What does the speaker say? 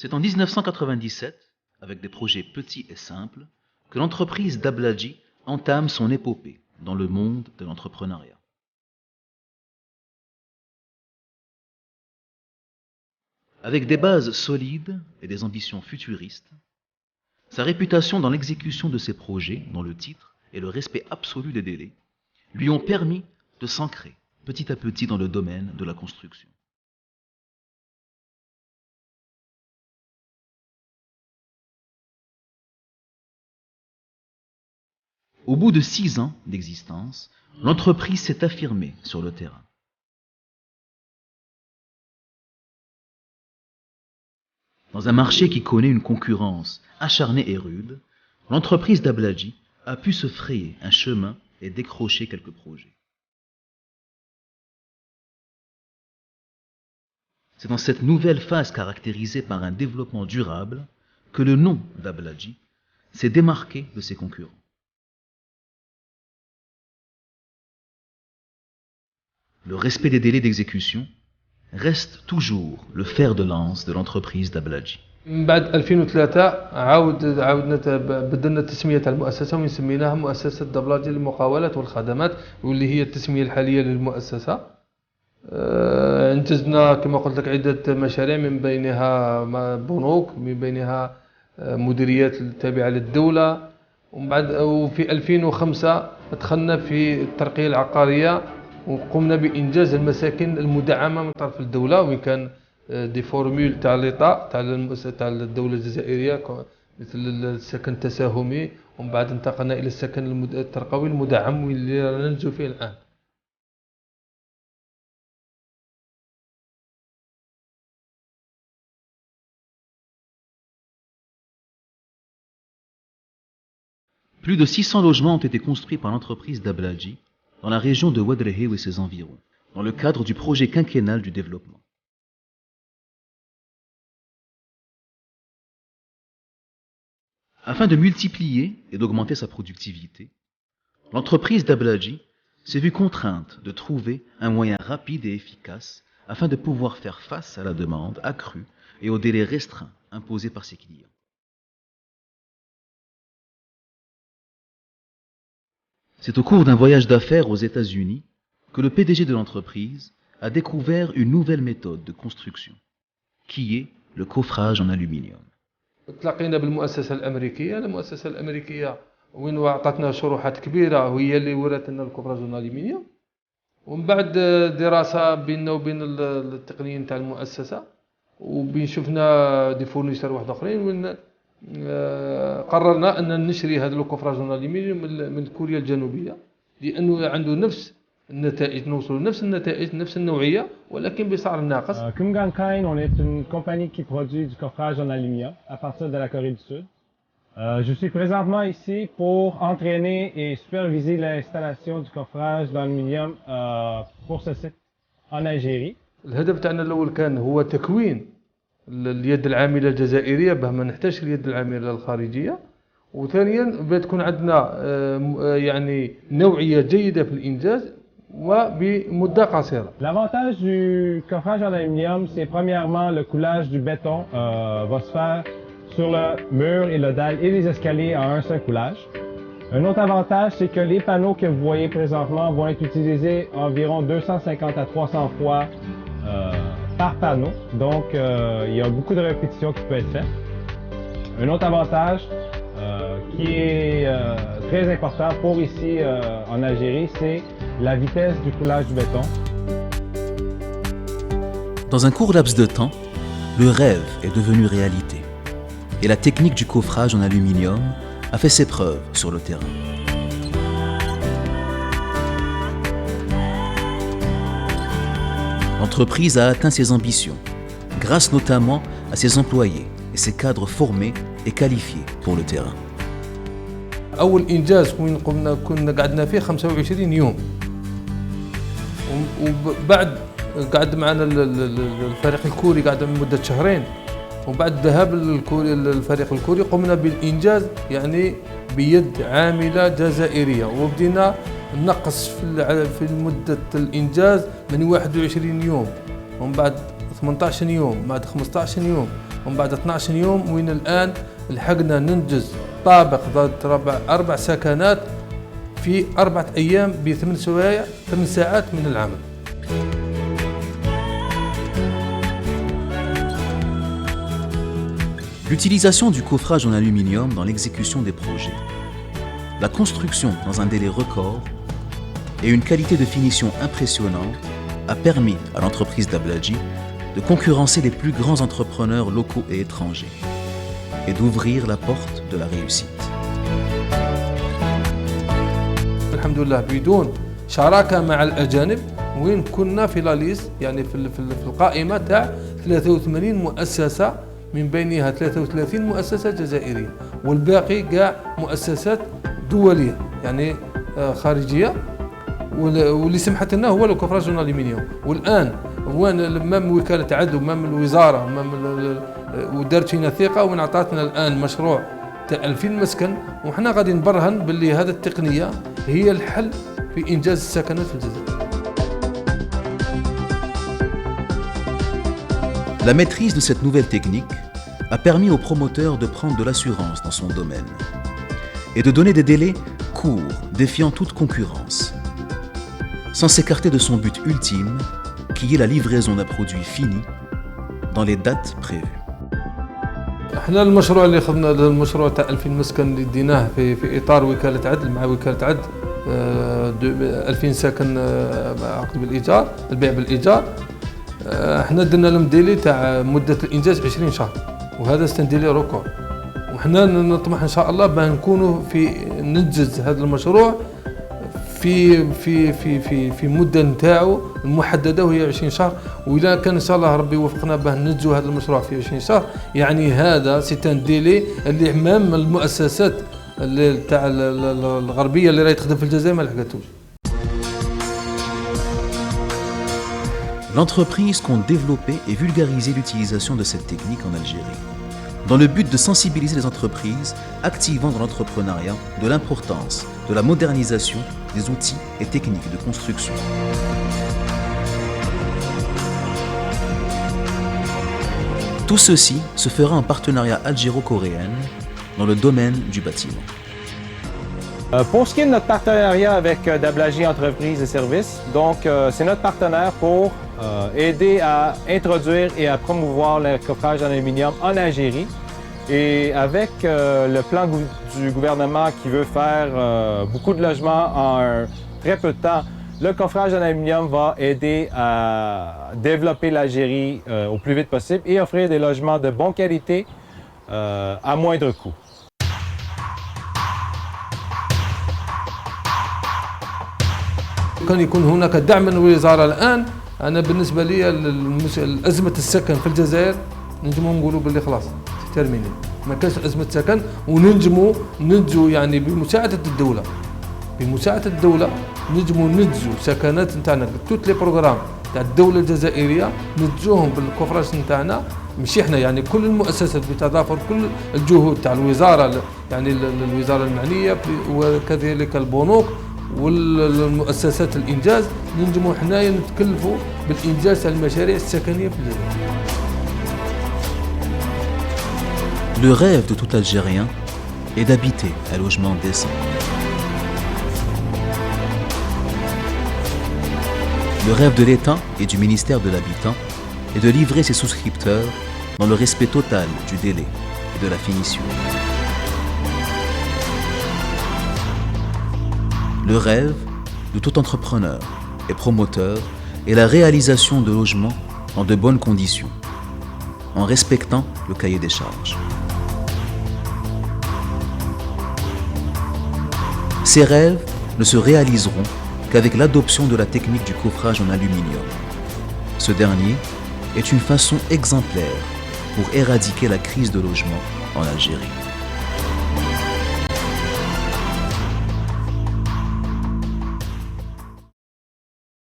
C'est en 1997, avec des projets petits et simples, que l'entreprise Dabladji entame son épopée dans le monde de l'entrepreneuriat. Avec des bases solides et des ambitions futuristes, sa réputation dans l'exécution de ses projets, dont le titre et le respect absolu des délais, lui ont permis de s'ancrer petit à petit dans le domaine de la construction. Au bout de 6 ans d'existence, l'entreprise s'est affirmée sur le terrain. Dans un marché qui connaît une concurrence acharnée et rude, l'entreprise Dabladji a pu se frayer un chemin et décrocher quelques projets. C'est dans cette nouvelle phase caractérisée par un développement durable que le nom Dabladji s'est démarqué de ses concurrents. Le respect des délais d'exécution reste toujours le fer de lance de l'entreprise Dabladji. بعد 2003 بدلنا التسمية تاع المؤسسة وسميناها مؤسسة دبلاجي للمقاولات والخدمات واللي هي التسمية الحالية للمؤسسة. انجزنا كما قلت لك عدة مشاريع من بينها بنوك من بينها مديريات تابعة للدولة وفي 2005 دخلنا في الترقية العقارية وقمنا بإنجاز المساكن المدعمة من طرف الدولة وين كان دي فورمول تاع ليطا تاع المؤسسة تاع الدولة الجزائرية مثل السكن التساهمي ومن بعد انتقلنا إلى السكن الترقوي المدعم واللي رانا ننجو فيه الآن. Plus de 600 logements ont été construits par l'entreprise Dabladji dans la région de Wadrehe et ses environs, dans le cadre du projet quinquennal du développement. Afin de multiplier et d'augmenter sa productivité, l'entreprise Dabladji s'est vue contrainte de trouver un moyen rapide et efficace afin de pouvoir faire face à la demande accrue et aux délais restreints imposés par ses clients. C'est au cours d'un voyage d'affaires aux États-Unis que le PDG de l'entreprise a découvert une nouvelle méthode de construction, qui est le coffrage en aluminium. تلاقينا بالمؤسسة الأمريكية وين أعطتنا شروحات كبيرة وهي اللي ورثت لنا الكوفراج الألمنيوم ومن بعد دراسة بيننا وبين التقنيين تاع المؤسسة وبين شفنا دي فورنيسور واحد آخرين وين قررنا أن نشري هذا الكوفراج الألمنيوم من كوريا الجنوبية لأنه عنده نفس النتائج نوصل نفس النتائج نفس النوعية ولكن بسعر ناقص. Kumgang Kind, on est une compagnie qui produit du coffrage en aluminium à partir de la Corée du Sud. Je suis présentement ici pour entraîner et superviser l'installation du coffrage d'aluminium pour ce site en Algérie. الهدف تاعنا الأول كان هو تكوين اليد العاملة الجزائرية باه ما نحتاجش اليد العاملة الخارجية وثانيا بتكون عندنا يعني نوعية جيدة في الإنجاز وبمدة قصيرة. L'avantage du coffrage en aluminium, c'est premièrement le coulage du béton va se faire sur le mur et le dalle et les escaliers en un seul coulage. Un autre avantage, c'est que les panneaux que vous voyez présentement vont être utilisés environ 250 à 300 fois par panneau. Donc, il y a beaucoup de répétitions qui peuvent être faites. Un autre avantage qui est très important pour ici en Algérie, c'est la vitesse du coulage du béton. Dans un court laps de temps, le rêve est devenu réalité. Et la technique du coffrage en aluminium a fait ses preuves sur le terrain. L'entreprise a atteint ses ambitions, grâce notamment à ses employés et ses cadres formés et qualifiés pour le terrain. أول إنجاز كنا قعدنا فيه 25 يوم وبعد قعد معنا الفريق الكوري قعد مدة شهرين، وبعد ذهاب الفريق الكوري قمنا بالإنجاز يعني بيد عاملة جزائرية، وبدينا نقص في مدة الإنجاز من 21 يوم، ومن بعد 18 يوم، بعد 15 يوم، ومن بعد 12 يوم، وين الآن لحقنا ننجز طابق ذات 4 سكنات في 4 أيام ب8 ساعات من العمل. L'utilisation du coffrage en aluminium dans l'exécution des projets, la construction dans un délai record et une qualité de finition impressionnante a permis à l'entreprise Dabladji de concurrencer les plus grands entrepreneurs locaux et étrangers et d'ouvrir la porte de la réussite. الحمد لله بدون شراكة مع الأجانب، وين كنا في لاليست يعني في القائمة تاع 83 مؤسسة، من بينها 33 مؤسسة جزائرية، والباقي كاع مؤسسات دولية يعني خارجية، واللي سمحت لنا هو الكوفراج والالومنيوم. والآن مام وكالة عد ومام الوزارة ودارت فينا ثقة، وين عطاتنا الآن مشروع تاع 2000 مسكن، وحنا غادي نبرهن باللي هذه التقنية هي الحل في إنجاز السكنات في الجزائر. La maîtrise de cette nouvelle technique a permis aux promoteurs de prendre de l'assurance dans son domaine et de donner des délais courts, défiant toute concurrence, sans s'écarter de son but ultime, qui est la livraison d'un produit fini dans les dates prévues. احنا المشروع اللي خذنا المشروع تاع 2000 مسكن اللي ديناه في اطار وكالة عدل مع وكالة عدل 2000 سكن عقد بالايجار، البيع بالايجار. احنا درنا لهم ديلي تاع مدة الانجاز 20 شهر، وهذا ستنديلي ريكورد، وحنا نطمح ان شاء الله بان نكونوا ننجز هذا المشروع في مدة نتاعو المحددة وهي 20 شهر، وإذا كان إن شاء الله ربي وفقنا باه ننجزوا هذا المشروع في 20 شهر، يعني هذا سيتان ديلي اللي أمام المؤسسات اللي تاع الغربية اللي راهي تخدم في الجزائر ما لحقتوش. L'entreprise compte développer et vulgariser l'utilisation de cette technique en Algérie, dans le but de sensibiliser les entreprises activant dans l'entrepreneuriat de l'importance de la modernisation des outils et techniques de construction. Tout ceci se fera en partenariat algéro-coréen dans le domaine du bâtiment. Pour ce qui est de notre partenariat avec Dabladji Entreprises et Services, donc c'est notre partenaire pour aider à introduire et à promouvoir le coffrage en aluminium en Algérie. Et avec le plan du gouvernement qui veut faire beaucoup de logements en très peu de temps, le coffrage en aluminium va aider à développer l'Algérie au plus vite possible et offrir des logements de bonne qualité à moindre coût. كان يكون هناك دعم من الوزارة الآن، أنا بالنسبة لي أزمة السكن في الجزائر نجمو نقولوا باللي خلاص ترميني، ما كانش أزمة سكن، وننجو يعني بمساعدة الدولة نجمو ننجزو سكنات نتاعنا، توت لي بروغرام تاع الدولة الجزائرية ننجوهم بالكوفراج نتاعنا، مش احنا يعني كل المؤسسات بتضافر كل الجهود تاع الوزارة يعني الوزارة المعنية وكذلك البنوك والمؤسسات الإنجاز، ننجموا حنايا نتكلفوا بالإنجاز تاع المشاريع السكنية في الجزائر. Le rêve de tout Algérien est d'habiter un logement décent. Le rêve de l'État et du ministère de l'Habitat est de livrer ses souscripteurs dans le respect total du délai et de la finition. Le rêve de tout entrepreneur et promoteur est la réalisation de logements dans de bonnes conditions, en respectant le cahier des charges. Ces rêves ne se réaliseront qu'avec l'adoption de la technique du coffrage en aluminium. Ce dernier est une façon exemplaire pour éradiquer la crise de logement en Algérie.